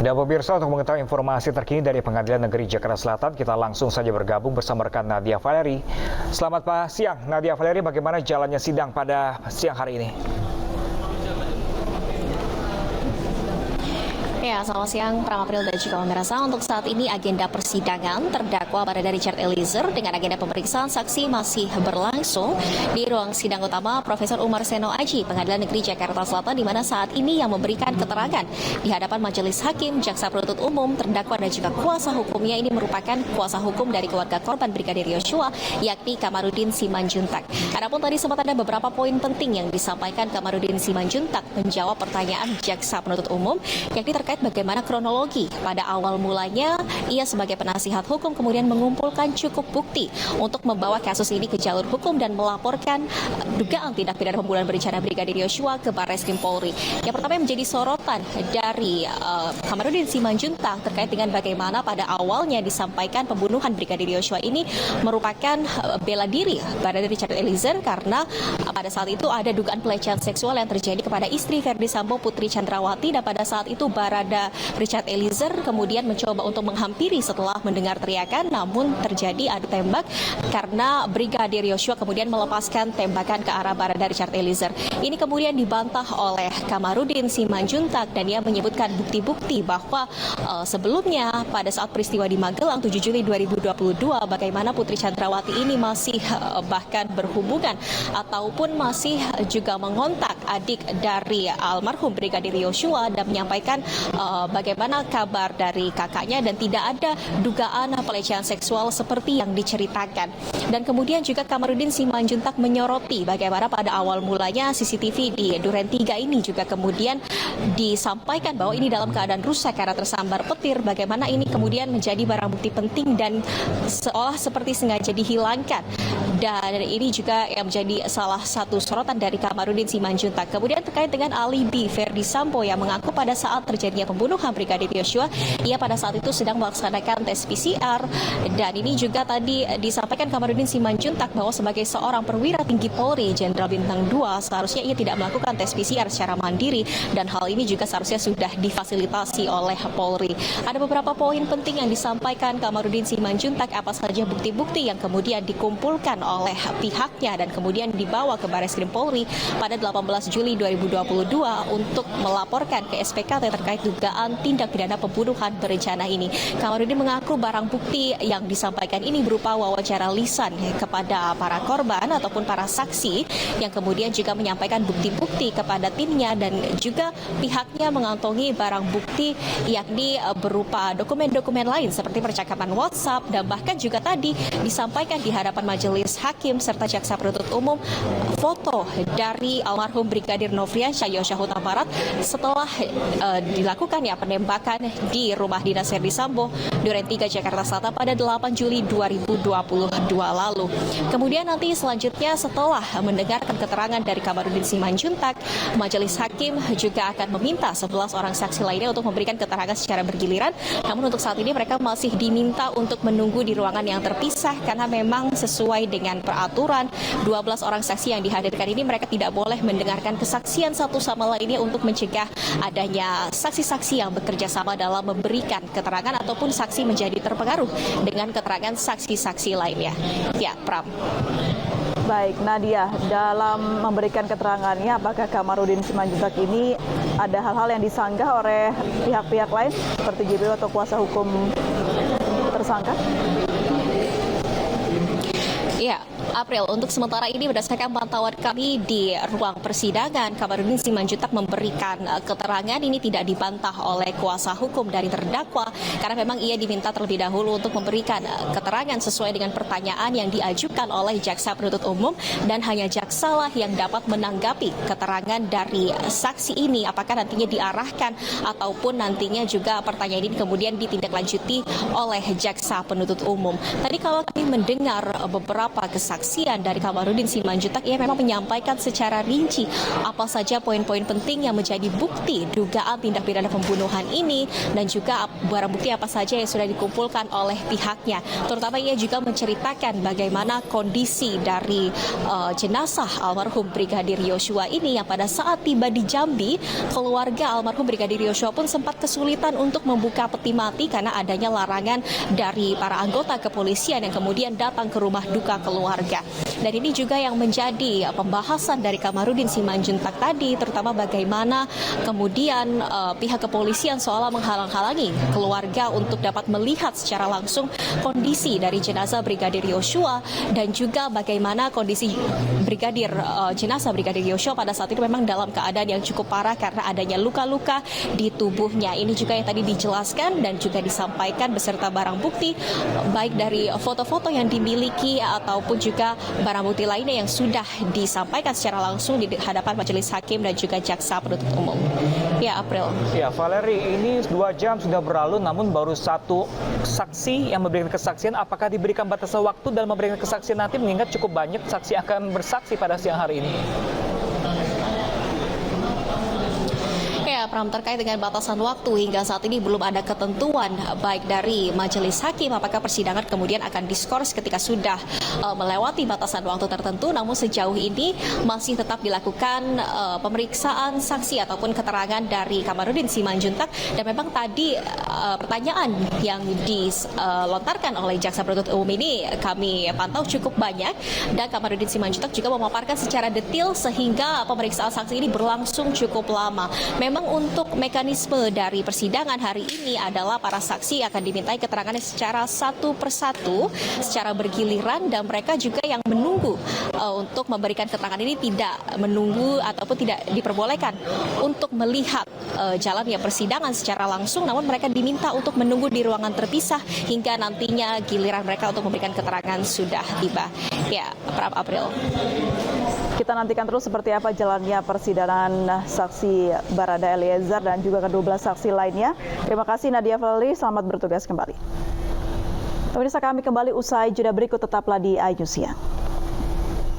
Dan pemirsa, untuk mengetahui informasi terkini dari Pengadilan Negeri Jakarta Selatan, kita langsung saja bergabung bersama rekan Nadia Valeri. Selamat siang, Nadia Valeri, bagaimana jalannya sidang pada siang hari ini? Ya, selamat siang, Pram April dan juga pemirsa. Untuk saat ini agenda persidangan terdakwa Barada Richard Eliezer dengan agenda pemeriksaan saksi masih berlangsung di ruang sidang utama Profesor Umar Seno Aji, Pengadilan Negeri Jakarta Selatan, di mana saat ini yang memberikan keterangan di hadapan majelis hakim, jaksa penuntut umum, terdakwa dan juga kuasa hukumnya ini merupakan kuasa hukum dari keluarga korban Brigadir Yosua, yakni Kamarudin Simanjuntak. Adapun tadi sempat ada beberapa poin penting yang disampaikan Kamarudin Simanjuntak menjawab pertanyaan jaksa penuntut umum, yakni terkait bagaimana kronologi. Pada awal mulanya, ia sebagai penasihat hukum kemudian mengumpulkan cukup bukti untuk membawa kasus ini ke jalur hukum dan melaporkan dugaan tindak pidana pembunuhan berencana Brigadir Yosua ke Barreskrim Polri. Yang pertama yang menjadi sorotan dari Kamarudin Simanjuntak terkait dengan bagaimana pada awalnya disampaikan pembunuhan Brigadir Yosua ini merupakan bela diri Barada Richard Eliezer karena pada saat itu ada dugaan pelecehan seksual yang terjadi kepada istri Verdi Sambo, Putri Chandrawati, dan pada saat itu Barada Richard Eliezer kemudian mencoba untuk menghampiri setelah mendengar teriakan, namun terjadi adu tembak karena Brigadir Yosua kemudian melepaskan tembakan ke arah Barada Richard Eliezer. Ini kemudian dibantah oleh Kamarudin Simanjuntak dan ia menyebutkan bukti-bukti bahwa sebelumnya pada saat peristiwa di Magelang 7 Juli 2022 bagaimana Putri Chandrawati ini masih bahkan berhubungan ataupun masih juga mengontak adik dari almarhum Brigadir Yosua dan menyampaikan bagaimana kabar dari kakaknya dan tidak ada dugaan pelecehan seksual seperti yang diceritakan. Dan kemudian juga Kamarudin Simanjuntak menyoroti bagaimana pada awal mulanya CCTV di Duren 3 ini juga kemudian disampaikan bahwa ini dalam keadaan rusak karena tersambar petir, bagaimana ini kemudian menjadi barang bukti penting dan seolah seperti sengaja dihilangkan. Dan ini juga yang menjadi salah satu sorotan dari Kamarudin Simanjuntak. Kemudian terkait dengan alibi Verdi Sambo yang mengaku pada saat terjadinya pembunuhan Brigadir Yosua, ia pada saat itu sedang melaksanakan tes PCR, dan ini juga tadi disampaikan Kamarudin Simanjuntak bahwa sebagai seorang perwira tinggi Polri, Jenderal Bintang 2, seharusnya ia tidak melakukan tes PCR secara mandiri dan hal ini juga seharusnya sudah difasilitasi oleh Polri. Ada beberapa poin penting yang disampaikan Kamarudin Simanjuntak, apa saja bukti-bukti yang kemudian dikumpulkan oleh pihaknya dan kemudian dibawa ke Barreskrim Polri pada 18 Juli 2022 untuk melaporkan ke SPKT terkait dugaan tindak pidana pembunuhan berencana ini. Kamarudin mengaku barang bukti yang disampaikan ini berupa wawancara lisan kepada para korban ataupun para saksi yang kemudian juga menyampaikan bukti-bukti kepada timnya dan juga pihaknya mengantongi barang bukti yakni berupa dokumen-dokumen lain seperti percakapan WhatsApp dan bahkan juga tadi disampaikan di hadapan majelis hakim serta jaksa penuntut umum foto dari almarhum Brigadir Nofriansyah Yosua Huta Barat setelah dilakukan penembakan di rumah dinas Verdi Sambo Duren 3 Jakarta Selatan pada 8 Juli 2022 lalu. Kemudian nanti selanjutnya setelah mendengarkan keterangan dari Kamarudin Simanjuntak, majelis hakim juga akan meminta 11 orang saksi lainnya untuk memberikan keterangan secara bergiliran. Namun untuk saat ini mereka masih diminta untuk menunggu di ruangan yang terpisah karena memang sesuai dengan peraturan 12 orang saksi yang dihadirkan ini mereka tidak boleh mendengarkan kesaksian satu sama lainnya untuk mencegah adanya saksi-saksi yang bekerja sama dalam memberikan keterangan ataupun saksi menjadi terpengaruh dengan keterangan saksi-saksi lainnya. Ya, Pram. Baik, Nadia, dalam memberikan keterangannya, apakah Kamarudin Simanjuntak ini ada hal-hal yang disanggah oleh pihak-pihak lain seperti JPU atau kuasa hukum tersangka? Ya, April, untuk sementara ini berdasarkan pantauan kami di ruang persidangan, Kamarudin Simanjuntak memberikan keterangan ini tidak dibantah oleh kuasa hukum dari terdakwa karena memang ia diminta terlebih dahulu untuk memberikan keterangan sesuai dengan pertanyaan yang diajukan oleh jaksa penuntut umum dan hanya jaksalah yang dapat menanggapi keterangan dari saksi ini apakah nantinya diarahkan ataupun nantinya juga pertanyaan ini kemudian ditindaklanjuti oleh jaksa penuntut umum. Tadi kalau kami mendengar beberapa kesaksian kesaksian dari Kamarudin Simanjuntak, ia memang menyampaikan secara rinci apa saja poin-poin penting yang menjadi bukti dugaan tindak pidana pembunuhan ini dan juga barang bukti apa saja yang sudah dikumpulkan oleh pihaknya. Terutama ia juga menceritakan bagaimana kondisi dari jenazah almarhum Brigadir Yosua ini yang pada saat tiba di Jambi, keluarga almarhum Brigadir Yosua pun sempat kesulitan untuk membuka peti mati karena adanya larangan dari para anggota kepolisian yang kemudian datang ke rumah duka keluarga. Dan ini juga yang menjadi pembahasan dari Kamarudin Simanjuntak tadi, terutama bagaimana kemudian pihak kepolisian seolah menghalang-halangi keluarga untuk dapat melihat secara langsung kondisi dari jenazah Brigadir Yosua dan juga bagaimana kondisi jenazah Brigadir Yosua pada saat itu memang dalam keadaan yang cukup parah karena adanya luka-luka di tubuhnya. Ini juga yang tadi dijelaskan dan juga disampaikan beserta barang bukti baik dari foto-foto yang dimiliki ataupun juga barang bukti lainnya yang sudah disampaikan secara langsung di hadapan majelis hakim dan juga jaksa penuntut umum. Ya, April. Ya, Valeri, ini 2 jam sudah berlalu namun baru satu saksi yang memberikan kesaksian. Apakah diberikan batasan waktu dalam memberikan kesaksian nanti mengingat cukup banyak saksi yang akan bersaksi pada siang hari ini? Ya, Pram, terkait dengan batasan waktu hingga saat ini belum ada ketentuan baik dari majelis hakim apakah persidangan kemudian akan diskors ketika sudah melewati batasan waktu tertentu. Namun sejauh ini masih tetap dilakukan pemeriksaan saksi ataupun keterangan dari Kamarudin Simanjuntak. Dan memang tadi pertanyaan yang dilontarkan oleh jaksa penuntut umum ini kami pantau cukup banyak dan Kamarudin Simanjuntak juga memaparkan secara detail sehingga pemeriksaan saksi ini berlangsung cukup lama. Memang untuk mekanisme dari persidangan hari ini adalah para saksi akan dimintai keterangannya secara satu persatu, secara bergiliran, dan mereka juga yang menunggu untuk memberikan keterangan ini tidak menunggu ataupun tidak diperbolehkan untuk melihat jalannya persidangan secara langsung, namun mereka diminta untuk menunggu di ruangan terpisah hingga nantinya giliran mereka untuk memberikan keterangan sudah tiba. Ya, April. Kita nantikan terus seperti apa jalannya persidangan saksi Barada Eliezer dan juga ke-12 saksi lainnya. Terima kasih Nadia Valeri, selamat bertugas kembali. Pemirsa, kami kembali usai jeda berikut, tetaplah di iNews Siang.